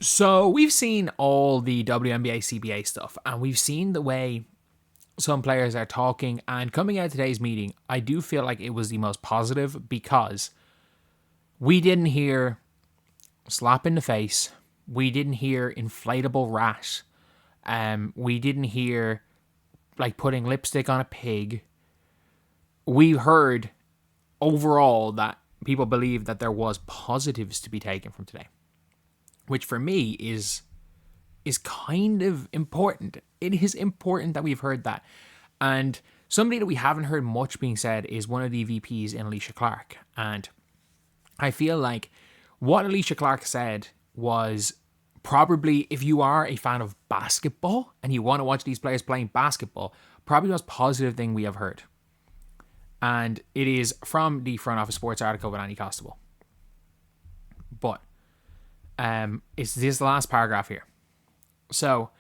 So we've seen all the WNBA CBA stuff, and we've seen the way some players are talking. And coming out of today's meeting, I do feel like it was the most positive because we didn't hear slap in the face, we didn't hear inflatable rat, we didn't hear like putting lipstick on a pig. We heard overall that people believe that there was positives to be taken from today, which for me is kind of important. It is important that we've heard that. And somebody that we haven't heard much being said is one of the VPs in Alicia Clark. And I feel like what Alicia Clark said was probably, if you are a fan of basketball and you want to watch these players playing basketball, probably the most positive thing we have heard. And it is from the Front Office Sports article with Annie Costable. But it's this last paragraph here. So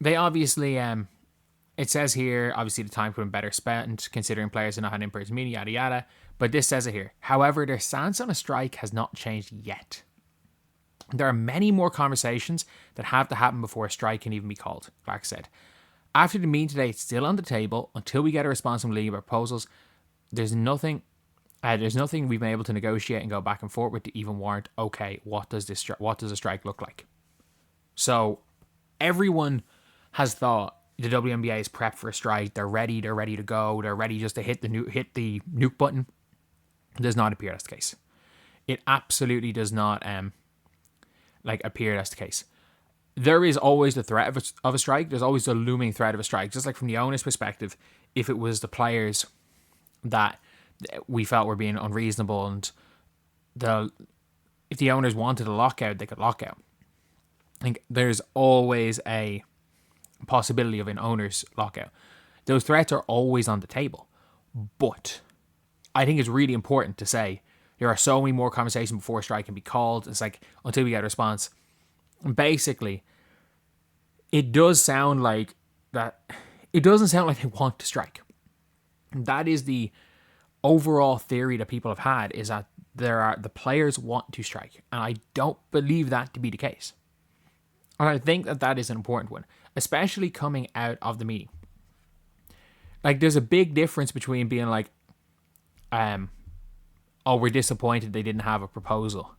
they obviously, it says here, obviously the time could have been better spent considering players are not had in-person meeting, yada yada. But this says it here. However, their stance on a strike has not changed yet. There are many more conversations that have to happen before a strike can even be called, Clark said. After the meeting today, it's still on the table. Until we get a response from the league about proposals, there's nothing we've been able to negotiate and go back and forth with to even warrant, okay, what does a strike look like? So everyone has thought the WNBA is prepped for a strike. They're ready to go. They're ready just to hit the nuke button. It does not appear that's the case. It absolutely does not appear that's the case. There is always the threat of a strike. There's always the looming threat of a strike. Just like from the owner's perspective, if it was the players that we felt were being unreasonable and if the owners wanted a lockout, they could lock out. I think there's always a possibility of an owner's lockout. Those threats are always on the table. But I think it's really important to say there are so many more conversations before a strike can be called. It's like until we get a response. Basically, it does sound like that. It doesn't sound like they want to strike. That is the overall theory that people have had, is that the players want to strike. And I don't believe that to be the case. And I think that is an important one, especially coming out of the meeting. Like, there's a big difference between being like, we're disappointed they didn't have a proposal,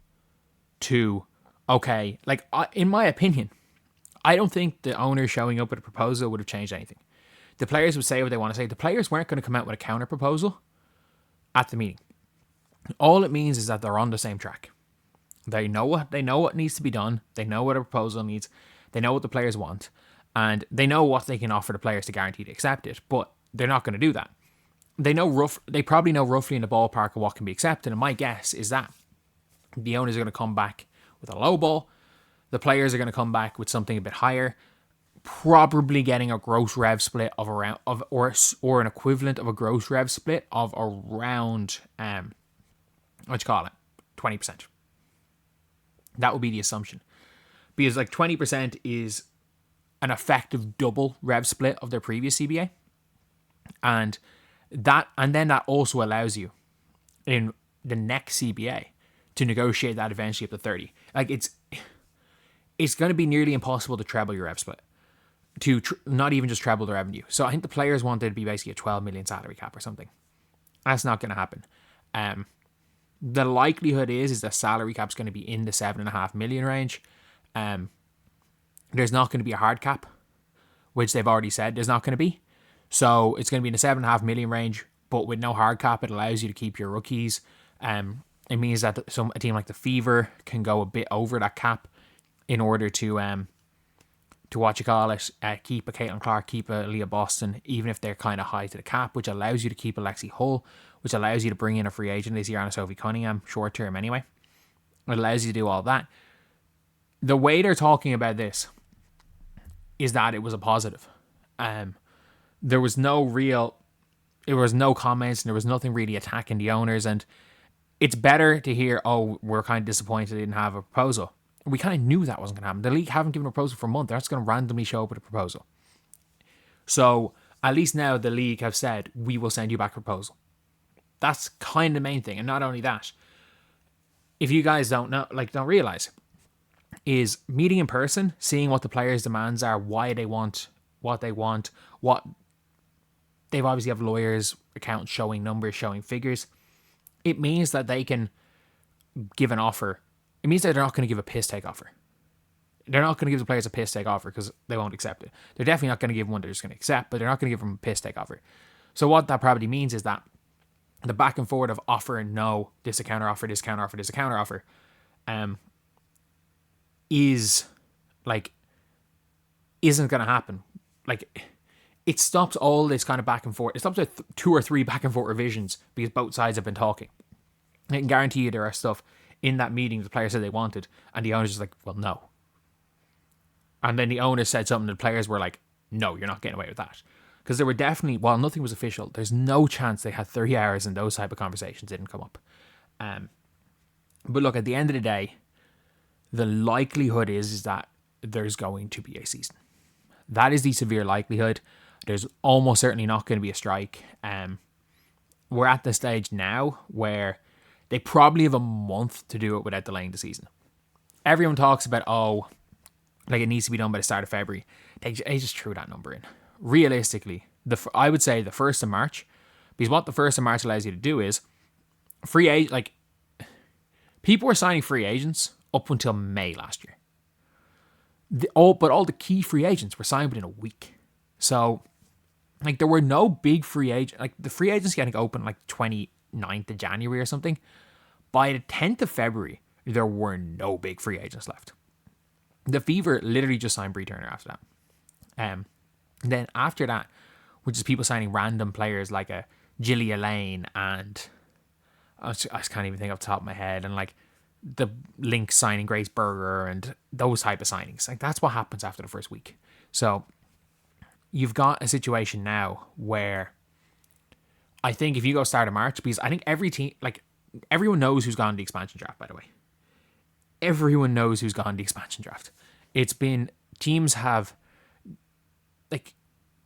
to, okay, like, in my opinion, I don't think the owner showing up with a proposal would have changed anything. The players would say what they want to say. The players weren't going to come out with a counter proposal at the meeting. All it means is that they're on the same track. They know what needs to be done. They know what a proposal needs. They know what the players want, and they know what they can offer the players to guarantee to accept it. But they're not going to do that. They probably know roughly in the ballpark of what can be accepted. And my guess is that the owners are going to come back with a low ball. The players are going to come back with something a bit higher, probably getting a gross rev split of around or an equivalent of a gross rev split of around 20%. That would be the assumption, because like 20% is an effective double rev split of their previous CBA, and then that also allows you in the next CBA to negotiate that eventually up to 30. Like, it's going to be nearly impossible to treble your rev split, to not even just treble the revenue. So I think the players wanted to be basically a 12 million salary cap or something. That's not going to happen. The likelihood is that salary cap's going to be in the 7.5 million range. There's not going to be a hard cap, which they've already said there's not going to be. So it's going to be in the 7.5 million range, but with no hard cap, it allows you to keep your rookies. It means that a team like the Fever can go a bit over that cap in order to keep a Caitlin Clark, keep a Leah Boston, even if they're kind of high to the cap, which allows you to keep a Lexi Hull, which allows you to bring in a free agent this year on a Sophie Cunningham, short term anyway. It allows you to do all that. The way they're talking about this is that it was a positive. There was no comments, and there was nothing really attacking the owners, and it's better to hear, we're kind of disappointed they didn't have a proposal. We kind of knew that wasn't going to happen. The league haven't given a proposal for a month. They're just going to randomly show up with a proposal. So at least now the league have said, we will send you back a proposal. That's kind of the main thing. And not only that, if you guys don't realize, is meeting in person, seeing what the players' demands are, why they want what they want, what they've obviously have lawyers, accountants showing numbers, showing figures. It means that they can give an offer. It means that they're not going to give a piss take offer. They're not going to give the players a piss take offer because they won't accept it. They're definitely not going to give one they're just going to accept, but they're not going to give them a piss take offer. So what that probably means is that the back and forth of offer and no, this a counter offer, this counter offer, this a counter offer, is like isn't going to happen. Like it stops all this kind of back and forth. It stops at 2 or 3 back and forth revisions because both sides have been talking. I can guarantee you there are stuff in that meeting the players said they wanted, and the owner's just like, well, no. And then the owner said something, and the players were like, no, you're not getting away with that. Because there were definitely, while nothing was official, there's no chance they had 30 hours and those type of conversations didn't come up. But look, at the end of the day, the likelihood is that there's going to be a season. That is the severe likelihood. There's almost certainly not going to be a strike. We're at the stage now where they probably have a month to do it without delaying the season. Everyone talks about, like it needs to be done by the start of February. They just threw that number in. Realistically, I would say the 1st of March, because what the 1st of March allows you to do is people were signing free agents up until May last year. But all the key free agents were signed within a week. So, like, there were no big free agents. Like, the free agency, I think, opened like 29th of January or something. By the 10th of February, there were no big free agents left. The Fever literally just signed Bree Turner after that. Then after that, which is people signing random players like a Gillia Lane and I just can't even think off the top of my head, and like the Lynx signing Grace Berger and those type of signings. Like that's what happens after the first week. So you've got a situation now where I think if you go start of March, because I think every team, like everyone knows who's gone to the expansion draft, by the way. Everyone knows who's gone to the expansion draft. It's been, teams have, like,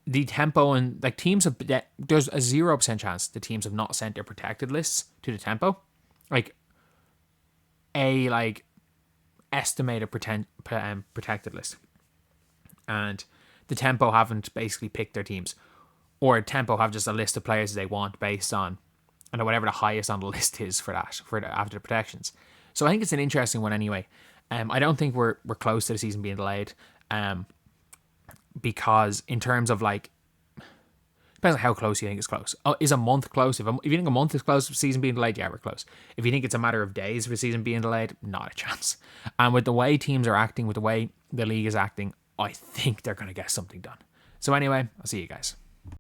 the tempo and, like, teams have, there's a 0% chance the teams have not sent their protected lists to the tempo. Like, estimated protected list. And the tempo haven't basically picked their teams. Or tempo have just a list of players they want based on, and whatever the highest on the list is for that, after the protections. So I think it's an interesting one anyway. I don't think we're close to the season being delayed. Because in terms of like, depends on how close you think it's close. Is a month close? If you think a month is close to the season being delayed, yeah, we're close. If you think it's a matter of days for the season being delayed, not a chance. And with the way teams are acting, with the way the league is acting, I think they're going to get something done. So anyway, I'll see you guys.